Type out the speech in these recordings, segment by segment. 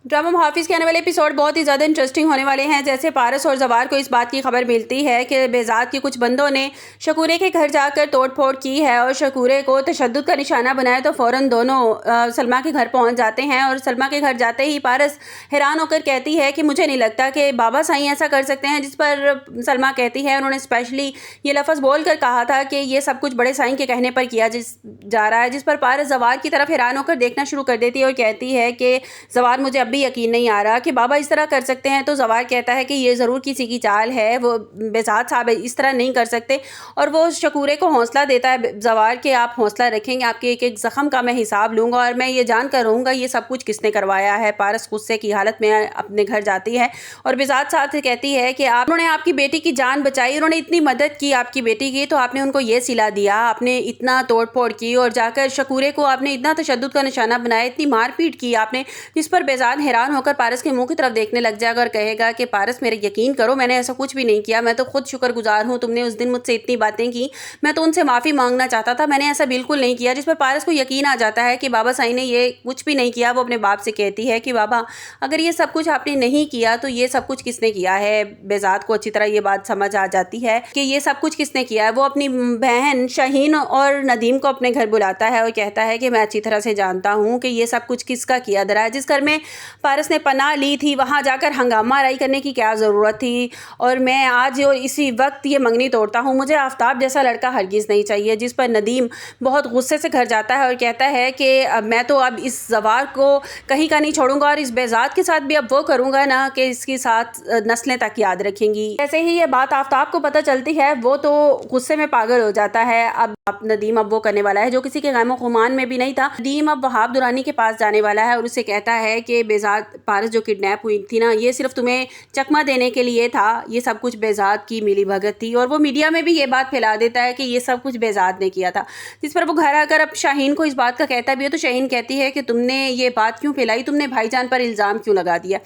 Drama मुहाफिज के आने वाले एपिसोड बहुत ही ज़्यादा इंटरेस्टिंग होने वाले हैं। जैसे पारस और जवार को इस बात की खबर मिलती है कि बेजाद के कुछ बंदों ने शकूरे के घर जाकर तोड़फोड़ की है और शकूरे को तशद्दुद का निशाना बनाया, तो फ़ौरन दोनों सलमा के घर पहुंच जाते हैं। और सलमा के घर जाते ही पारस हैरान होकर कहती है कि मुझे नहीं लगता कि बाबा साईं ऐसा कर सकते हैं। जिस पर सलमा कहती है उन्होंने स्पेशली ये लफ्ज़ बोल कर कहा था कि ये सब कुछ बड़े साईं के कहने पर किया जा रहा है। जिस पर पारस जवार की तरफ हैरान होकर देखना शुरू कर देती है और कहती है कि जवार मुझे अब भी यकीन नहीं आ रहा कि बाबा इस तरह कर सकते हैं। तो जवार कहता है कि ये ज़रूर किसी की चाल है, वो बेजाद साहब इस तरह नहीं कर सकते। और वो शकूरे को हौसला देता है जवार कि आप हौसला रखेंगे, आपके एक एक ज़ख्म का मैं हिसाब लूँगा और मैं ये जान कर रहूँगा ये सब कुछ किसने करवाया है। पारस गुस्से की हालत में अपने घर जाती है और बेजाद साहब से कहती है कि उन्होंने आपकी बेटी की जान बचाई, उन्होंने इतनी मदद की आपकी बेटी की, तो आपने उनको ये सिला दिया, आपने इतना तोड़ फोड़ की और जाकर शकूरे को आपने इतना तशद्दुद का निशाना बनाया, इतनी मारपीट की आपने। जिस पर बेजाद हैरान होकर पारस के मुंह की तरफ देखने लग जाएगा और कहेगा कि पारस मेरे यकीन करो, मैंने ऐसा कुछ भी नहीं किया, मैं तो खुद शुक्रगुजार हूँ, तुमने उस दिन मुझसे इतनी बातें की, मैं तो उनसे माफ़ी मांगना चाहता था, मैंने ऐसा बिल्कुल नहीं किया। जिस पर पारस को यकीन आ जाता है कि बाबा साईं ने ये कुछ भी नहीं किया। वो अपने बाप से कहती है कि बाबा अगर ये सब कुछ आपने नहीं किया तो ये सब कुछ किसने किया है। बेजाद को अच्छी तरह ये बात समझ आ जाती है कि ये सब कुछ किसने किया है। वो अपनी बहन शाहीन और नदीम को अपने घर बुलाता है और कहता है कि मैं अच्छी तरह से जानता हूँ कि ये सब कुछ किसका किया धरा है। जिस घर में पारस ने पनाह ली थी वहाँ जाकर हंगामा राई करने की क्या ज़रूरत थी, और मैं आज इसी वक्त ये मंगनी तोड़ता हूँ, मुझे आफ्ताब जैसा लड़का हरगिज़ नहीं चाहिए। जिस पर नदीम बहुत गुस्से से घर जाता है और कहता है कि मैं तो अब इस जवार को कहीं का नहीं छोड़ूंगा और इस बेजाद के साथ भी अब वो करूँगा ना कि इसके साथ नस्लें तक याद रखेंगी। जैसे ही ये बात आफ्ताब को पता चलती है वो तो गुस्से में पागल हो जाता है। अब नदीम अब वो करने वाला है जो किसी के गैमो खुमान में भी नहीं था। नदीम अब वहाब दुरानी के पास जाने वाला है और उसे कहता है कि बेजाद पारस जो किडनैप हुई थी ना, ये सिर्फ तुम्हें चकमा देने के लिए था, ये सब कुछ बेजाद की मिली भगत थी। और वो मीडिया में भी ये बात फैला देता है कि ये सब कुछ बेजाद ने किया था। जिस पर वो घर आकर अब शाहीन को इस बात का कहता भी है तो शाहीन कहती है कि तुमने ये बात क्यों फैलाई, तुमने भाईजान पर इल्ज़ाम क्यों लगा दिया।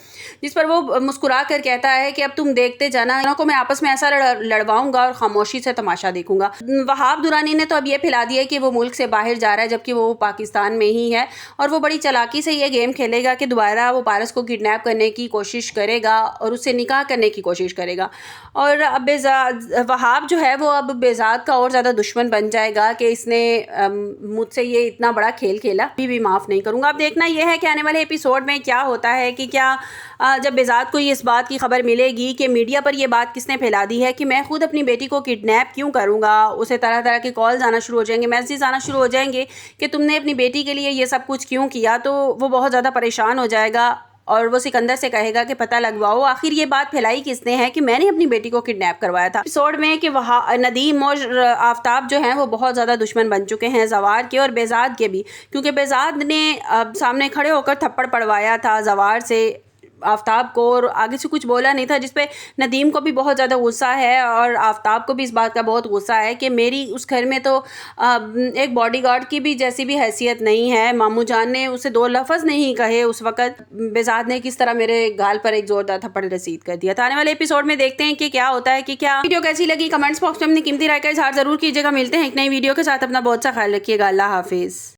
जिस पर वो मुस्कुरा कर कहता है कि अब तुम देखते जाना, इनको मैं आपस में ऐसा लड़वाऊंगा और खामोशी से तमाशा देखूंगा। वहाब दुरानी ने तो अब ये फैला दिया कि वो मुल्क से बाहर जा रहा है जबकि वो पाकिस्तान में ही है, और वो बड़ी चालाकी से ये गेम खेलेगा कि दोबारा वो पारस को किडनैप करने की कोशिश करेगा और उससे निकाह करने की कोशिश करेगा। और अब वहाब जो है वो अब बेजाद का और ज़्यादा दुश्मन बन जाएगा कि इसने मुझसे ये इतना बड़ा खेल खेला, अभी भी माफ़ नहीं करूँगा। अब देखना यह है कि आने वाले एपिसोड में क्या होता है कि क्या जब बेजाद को इस बात की खबर मिलेगी कि मीडिया पर यह बात किसने फैला दी है कि मैं खुद अपनी बेटी को किडनैप क्यों करूँगा, उसे तरह तरह के कॉल्स आना शुरू हो जाएंगे, मैसेज आना शुरू हो जाएंगे कि तुमने अपनी बेटी के लिए ये सब कुछ क्यों किया। तो वो बहुत ज़्यादा परेशान हो जाएगा और वो सिकंदर से कहेगा कि पता लगवाओ आखिर ये बात फैलाई किसने है कि मैंने अपनी बेटी को किडनैप करवाया था। एपिसोड में कि वहाँ नदीम और आफ्ताब जो हैं वो बहुत ज़्यादा दुश्मन बन चुके हैं, जवार के और बेजाद के भी, क्योंकि बेजाद ने सामने खड़े होकर थप्पड़ पड़वाया था जवार से आफ्ताब को और आगे से कुछ बोला नहीं था। जिसपे नदीम को भी बहुत ज़्यादा गुस्सा है और आफ्ताब को भी इस बात का बहुत गुस्सा है कि मेरी उस घर में तो एक बॉडीगार्ड की भी जैसी भी हैसियत नहीं है। मामू जान ने उसे दो लफ्ज़ नहीं कहे उस वक़्त, बेजाद ने किस तरह मेरे गाल पर एक ज़ोरदार थप्पड़ रसीद कर दिया था। आने वाले एपिसोड में देखते हैं कि क्या होता है, कि क्या वीडियो कैसी लगी। कमेंट्स बॉक्स में अपनी कीमती राय का इज़हार ज़रूर कीजिएगा। मिलते हैं एक नई वीडियो के साथ, अपना बहुत सा ख्याल रखिएगा। अल्लाह हाफिज़।